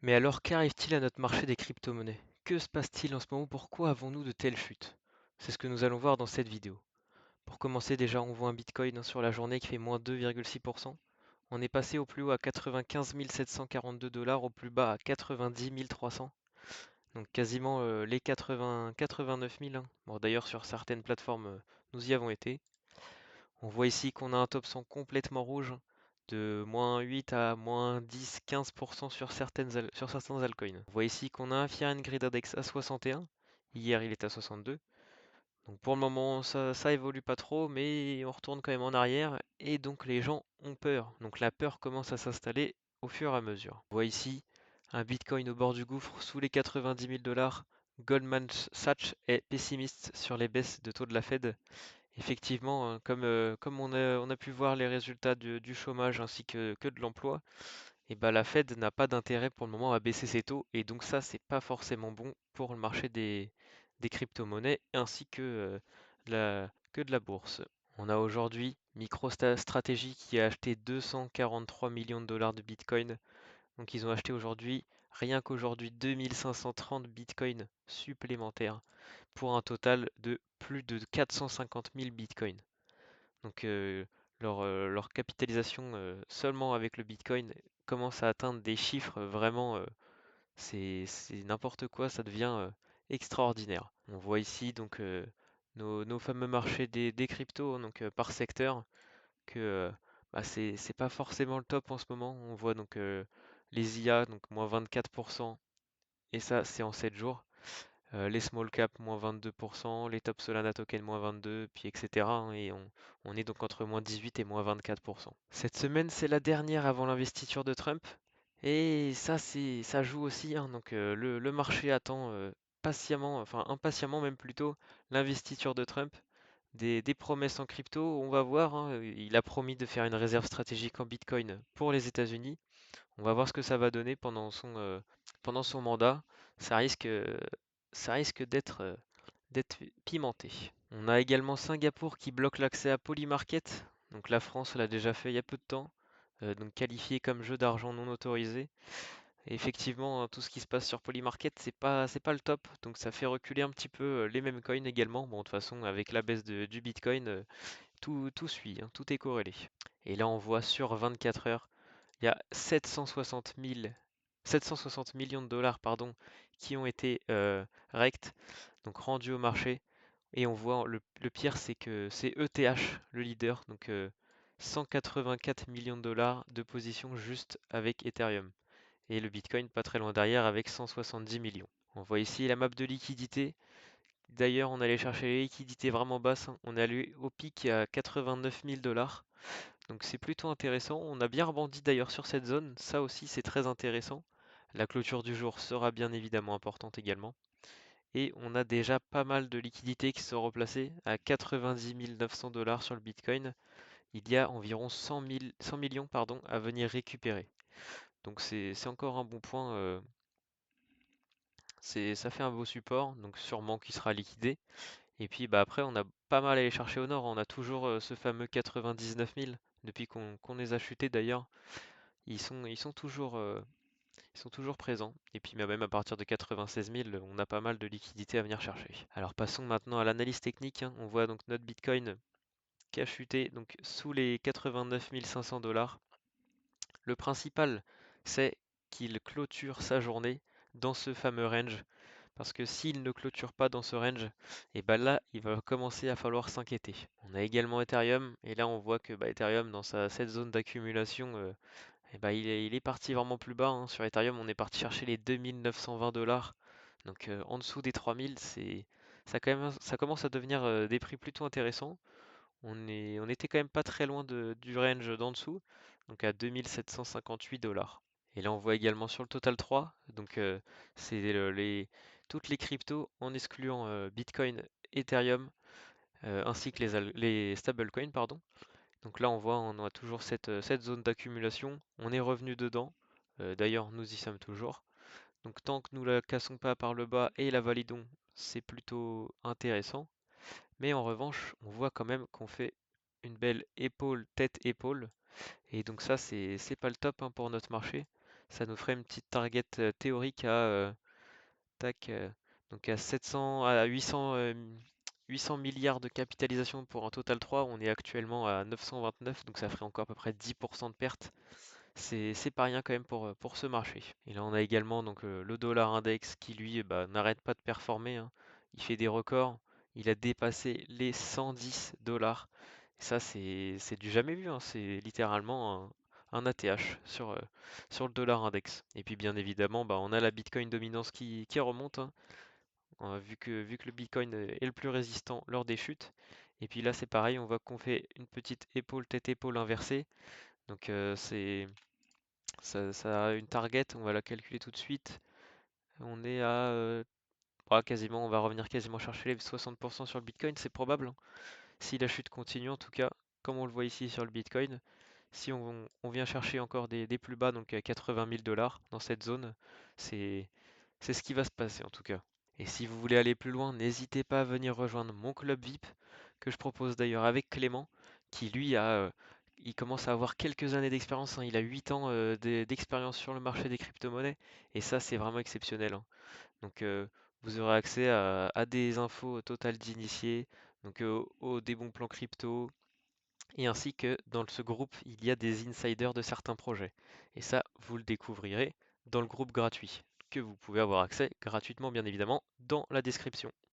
Mais alors, qu'arrive-t-il à notre marché des crypto-monnaies? Que se passe-t-il en ce moment? Pourquoi avons-nous de telles chutes? C'est ce que nous allons voir dans cette vidéo. Pour commencer, déjà, on voit un Bitcoin sur la journée qui fait moins 2,6%. On est passé au plus haut à 95 742 dollars, au plus bas à 90 300. Donc quasiment les 89 000, hein. Bon, d'ailleurs, sur certaines plateformes, nous y avons été. On voit ici qu'on a un top 100 complètement rouge, de moins 8 à moins 10-15% sur sur certains altcoins. On voit ici qu'on a un Fear and Greed Index à 61. Hier, il est à 62. Donc pour le moment, ça évolue pas trop, mais on retourne quand même en arrière. Et donc les gens ont peur. Donc la peur commence à s'installer au fur et à mesure. On voit ici un Bitcoin au bord du gouffre, sous les 90 000 dollars. Goldman Sachs est pessimiste sur les baisses de taux de la Fed. Effectivement, hein, comme on a pu voir les résultats du chômage ainsi que de l'emploi, et ben la Fed n'a pas d'intérêt pour le moment à baisser ses taux, et donc ça, c'est pas forcément bon pour le marché des crypto-monnaies ainsi que de la bourse. On a aujourd'hui MicroStrategy qui a acheté 243 millions de dollars de Bitcoin. Donc ils ont acheté aujourd'hui, rien qu'aujourd'hui, 2530 Bitcoins supplémentaires pour un total de plus de 450 000 bitcoins. Donc leur capitalisation seulement avec le bitcoin commence à atteindre des chiffres vraiment, c'est n'importe quoi, ça devient extraordinaire. On voit ici donc nos fameux marchés des cryptos, hein, donc par secteur, que bah, c'est pas forcément le top en ce moment. On voit donc les IA, donc moins 24%, et ça c'est en 7 jours. Les small cap moins 22%, les top Solana token moins 22, puis etc., hein, et on est donc entre moins 18 et moins 24%. Cette semaine, c'est la dernière avant l'investiture de Trump, et ça joue aussi, hein, donc le marché attend patiemment, enfin impatiemment même plutôt, l'investiture de Trump. Des promesses en crypto, on va voir, hein, il a promis de faire une réserve stratégique en Bitcoin pour les États-Unis. On va voir ce que ça va donner pendant son mandat. Ça risque, euh, ça risque d'être pimenté. On a également Singapour qui bloque l'accès à Polymarket. Donc la France l'a déjà fait il y a peu de temps, donc qualifié comme jeu d'argent non autorisé. Et effectivement, hein, tout ce qui se passe sur Polymarket, c'est pas le top. Donc ça fait reculer un petit peu les mêmes coins également. Bon, de toute façon, avec la baisse du Bitcoin, tout suit, hein, tout est corrélé. Et là, on voit sur 24 heures, il y a 760 millions de dollars, pardon, qui ont été rect, donc rendus au marché. Et on voit, le pire, c'est que c'est ETH, le leader, donc 184 millions de dollars de position juste avec Ethereum. Et le Bitcoin pas très loin derrière avec 170 millions. On voit ici la map de liquidité. D'ailleurs, on allait chercher les liquidités vraiment basses, hein. On est allé au pic à 89 000 dollars. Donc c'est plutôt intéressant. On a bien rebondi d'ailleurs sur cette zone. Ça aussi, c'est très intéressant. La clôture du jour sera bien évidemment importante également. Et on a déjà pas mal de liquidités qui sont replacées à 90 900 dollars sur le Bitcoin. Il y a environ 100 millions pardon, à venir récupérer. Donc c'est encore un bon point. Ça fait un beau support, donc sûrement qui sera liquidé. Et puis bah, après, on a pas mal à aller chercher au nord. On a toujours ce fameux 99 000 depuis qu'on les a chutés d'ailleurs. Ils sont toujours présents. Et puis même à partir de 96 000, on a pas mal de liquidités à venir chercher. Alors passons maintenant à l'analyse technique, hein. On voit donc notre Bitcoin qui a chuté donc sous les 89 500 dollars. Le principal, c'est qu'il clôture sa journée dans ce fameux range. Parce que s'il ne clôture pas dans ce range, et ben là, il va commencer à falloir s'inquiéter. On a également Ethereum, et là on voit que bah, Ethereum, dans cette zone d'accumulation, et bah, il est parti vraiment plus bas, hein. Sur Ethereum, on est parti chercher les 2920 dollars. Donc en dessous des 3000, ça commence à devenir des prix plutôt intéressants. On était quand même pas très loin du range d'en dessous, donc à 2758 dollars. Et là, on voit également sur le Total 3, donc c'est toutes les cryptos en excluant Bitcoin, Ethereum, ainsi que les stablecoins, pardon. Donc là, on a toujours cette zone d'accumulation. On est revenu dedans. D'ailleurs, nous y sommes toujours. Donc tant que nous la cassons pas par le bas et la validons, c'est plutôt intéressant. Mais en revanche, on voit quand même qu'on fait une belle épaule, tête-épaule. Et donc ça, c'est pas le top, hein, pour notre marché. Ça nous ferait une petite target théorique à tac, donc à 700 à 800 milliards de capitalisation pour un total 3. On est actuellement à 929, donc ça ferait encore à peu près 10% de perte. C'est pas rien quand même pour ce marché. Et là, on a également donc le dollar index qui lui bah, n'arrête pas de performer, hein. Il fait des records. Il a dépassé les 110 dollars. Ça, c'est du jamais vu, hein. C'est littéralement un ATH sur le dollar index. Et puis bien évidemment, bah, on a la Bitcoin dominance qui remonte, hein, vu que le Bitcoin est le plus résistant lors des chutes. Et puis là, c'est pareil, on voit qu'on fait une petite épaule, tête-épaule inversée. Donc ça a une target, on va la calculer tout de suite. On est à quasiment, on va revenir quasiment chercher les 60% sur le Bitcoin, c'est probable, hein. Si la chute continue, en tout cas, comme on le voit ici sur le Bitcoin, si on vient chercher encore des plus bas, donc à 80 000 dollars dans cette zone, c'est c'est ce qui va se passer en tout cas. Et si vous voulez aller plus loin, n'hésitez pas à venir rejoindre mon club VIP, que je propose d'ailleurs avec Clément, qui lui il commence à avoir quelques années d'expérience, hein. Il a 8 ans d'expérience sur le marché des crypto-monnaies, et ça c'est vraiment exceptionnel, hein. Donc vous aurez accès à des infos totales d'initiés, donc des bons plans crypto, et ainsi que dans ce groupe, il y a des insiders de certains projets. Et ça, vous le découvrirez dans le groupe gratuit, que vous pouvez avoir accès gratuitement bien évidemment dans la description.